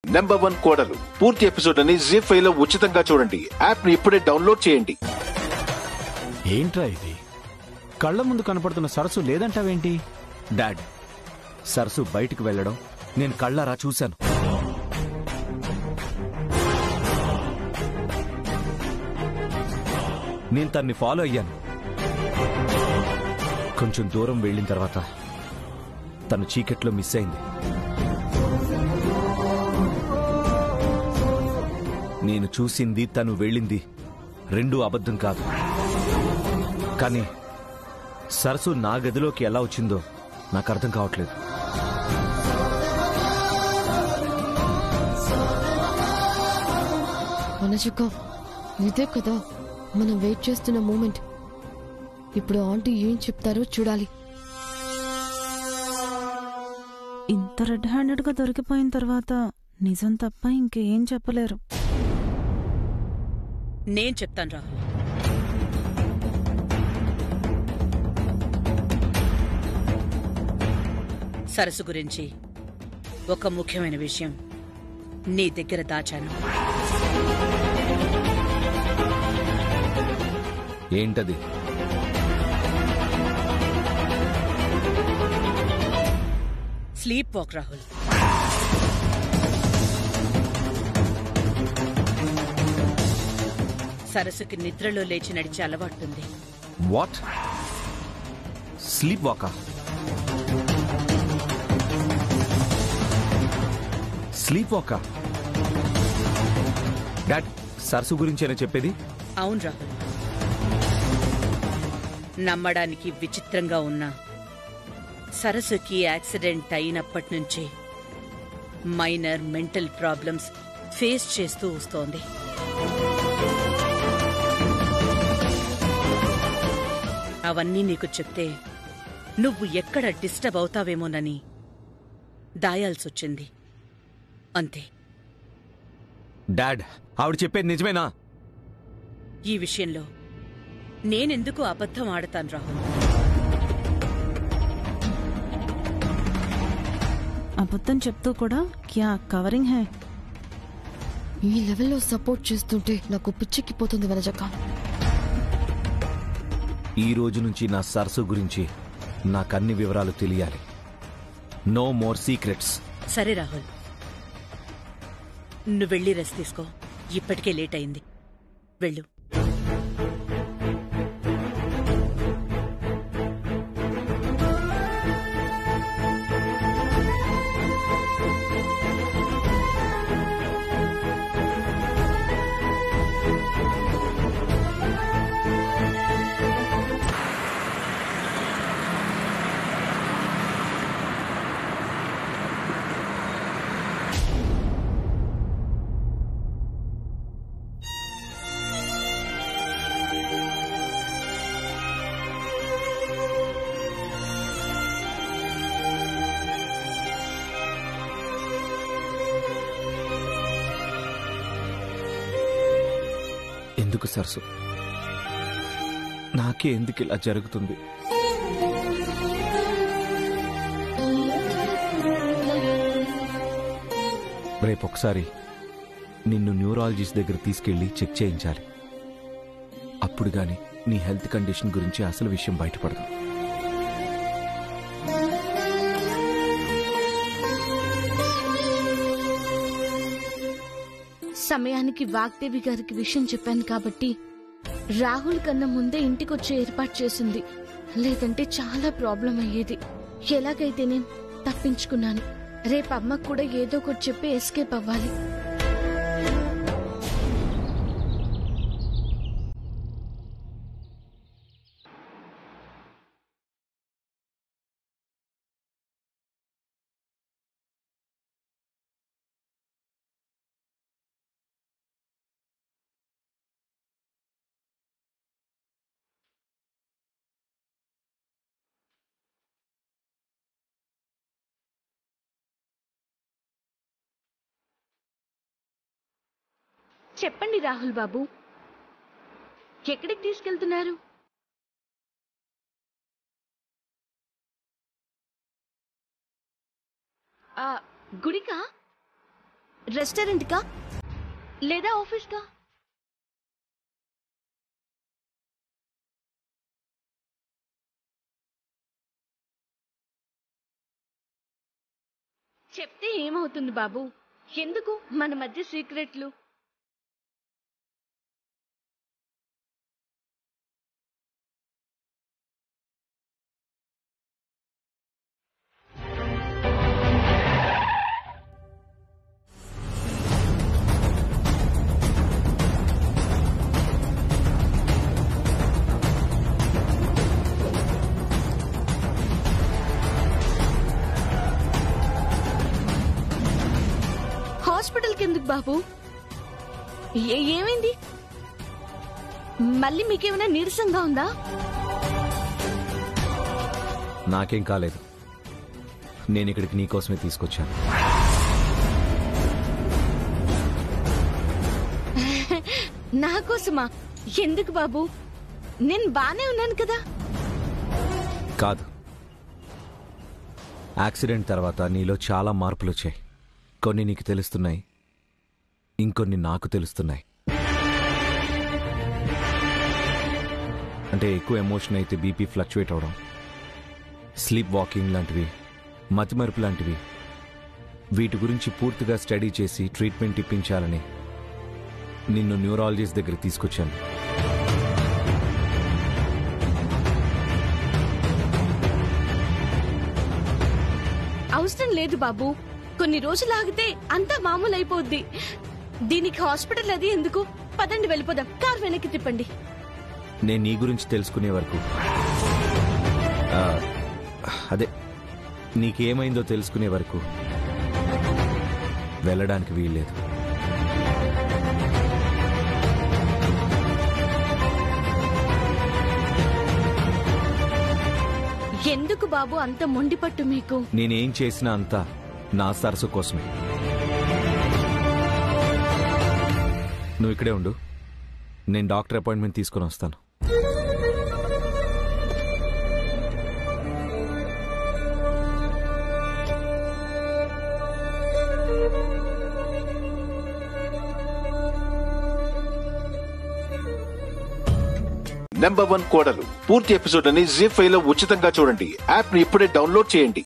Number 1 కోడలు పూర్తి episode అని జీ5 లో ఉచితంగా చూడండి. యాప్ ని ఇప్పుడే డౌన్లోడ్ చేయండి. ఏంట్రా ఇది? కళ్ళ ముందు కనపడుతున్న సరస్సు లేదంటావేంటి? డాడ్, సరస్సు బయటికి వెళ్లడం నేను కళ్ళారా చూశాను. నేను తన్ని ఫాలో అయ్యాను. కొంచెం దూరం వెళ్ళిన తర్వాత తను చీకట్లో మిస్ అయింది. నేను చూసింది, తను వెళ్ళింది రెండూ అబద్ధం కాదు. కానీ సరస్సు నా గదిలోకి ఎలా వచ్చిందో నాకు అర్థం కావట్లేదు. అనజుక, ఇదే కదా మనం వెయిట్ చేస్తున్న మూమెంట్. ఇప్పుడు ఆంటీ ఏం చెప్తారో చూడాలి. ఇంత రెడ్ హ్యాండెడ్ గా దొరికిపోయిన తర్వాత నిజం తప్ప ఇంకేం చెప్పలేరు. నేను చెప్తాను రా. సరస్సు గురించి ఒక ముఖ్యమైన విషయం నీ దగ్గర దాచాను. ఏంటది? Sleep walk Rahul. సరస్సుకి నిద్రలో లేచి నడిచే అలవాటుంది. What? Sleep walker? Sleep walker? Dad, సరస్సు గురించేనా చెప్పేది? అవును రాహుల్. నమ్మడానికి విచిత్రంగా ఉన్నా సరస్సుకి యాక్సిడెంట్ అయినప్పటి నుంచి మైనర్ మెంటల్ ప్రాబ్లమ్స్ ఫేస్ చేస్తూ వస్తోంది. అవన్నీ నీకు చెప్తే నువ్వు ఎక్కడ డిస్టర్బ్ అవుతావేమోనని దాయాల్సొచ్చింది, అంతే. డాడ్, ఆవిడ చెప్పేది నిజమేనా? ఈ విషయంలో నేనెందుకు అబద్ధం ఆడతాను రాహుల్? అబద్ధం చెప్తూ కూడా క్యా కవరింగ్ హై. ఈ లెవెల్లో సపోర్ట్ చేస్తుంటే నాకు పిచ్చెక్కిపోతుంది వనజక్క. ఈ రోజు నుంచి నా సరస్సు గురించి నాకన్ని వివరాలు తెలియాలి. No more secrets. సరే రాహుల్, నువ్వు వెళ్ళి రెస్ట్ తీసుకో. ఇప్పటికే లేట్ అయింది. వెళ్ళు. ఎందుకు సరస్సు? నాకే ఎందుకు ఇలా జరుగుతుంది? రేపొకసారి నిన్ను న్యూరాలజిస్ట్ దగ్గర తీసుకెళ్లి చెక్ చేయించాలి. అప్పుడు గాని నీ హెల్త్ కండిషన్ గురించి అసలు విషయం బయటపడదు. సమయానికి వాగ్దేవి గారికి విషయం చెప్పాను కాబట్టి రాహుల్ కన్నా ముందే ఇంటికొచ్చే ఏర్పాటు చేసింది. లేదంటే చాలా ప్రాబ్లం అయ్యేది. ఎలాగైతే నేను తప్పించుకున్నాను. రేపు అమ్మకు కూడా ఏదో ఒకటి చెప్పి ఎస్కేప్ అవ్వాలి. చెప్పండి రాహుల్ బాబు, ఎక్కడికి తీసుకెళ్తున్నారు? గుడికా? రెస్టారెంట్ కా లేదా ఆఫీస్ కా? చెప్తే ఏమవుతుంది బాబు? ఎందుకు మన మధ్య సీక్రెట్లు? హాస్పిటల్కి ఎందుకు బాబు? ఏమైంది? మళ్ళీ మీకేమైనా నీరసంగా ఉందా? నాకేం కాలేదు. నేను ఇక్కడికి నీకోసమే తీసుకొచ్చాను. నా కోసమా? ఎందుకు బాబు? నేను బానే ఉన్నాను కదా. కాదు, యాక్సిడెంట్ తర్వాత నీలో చాలా మార్పులు వచ్చాయి. కొన్ని నీకు తెలుస్తున్నాయి, ఇంకొన్ని నాకు తెలుస్తున్నాయి. అంటే ఎక్కువ ఎమోషన్ అయితే బీపీ ఫ్లక్చువేట్ అవడం, స్లీప్ వాకింగ్ లాంటివి, మతిమరుపు లాంటివి. వీటి గురించి పూర్తిగా స్టడీ చేసి ట్రీట్మెంట్ ఇప్పించాలని నిన్ను న్యూరాలజిస్ట్ దగ్గర తీసుకొచ్చాను. అవసరం లేదు బాబు. కొన్ని రోజులు ఆగితే అంతా మామూలు అయిపోద్ది. దీనికి హాస్పిటల్ అది ఎందుకు? పదండి వెళ్ళిపోదాం. కార్ వెనక్కి తిప్పండి. నేను నీ గురించి తెలుసుకునే వరకు, అదే నీకేమైందో తెలుసుకునే వరకు వెళ్ళడానికి వీల్లేదు. ఎందుకు బాబు అంత మొండిపట్టు మీకు? నేనేం చేసినా అంతా నా సరస్సు కోసమే. నువ్వు ఇక్కడే ఉండు, నేను డాక్టర్ అపాయింట్మెంట్ తీసుకుని వస్తాను. నంబర్ 1 కోడలు పూర్తి ఎపిసోడ్ అని జీ5 లో ఉచితంగా చూడండి. యాప్ ని ఇప్పుడే డౌన్లోడ్ చేయండి.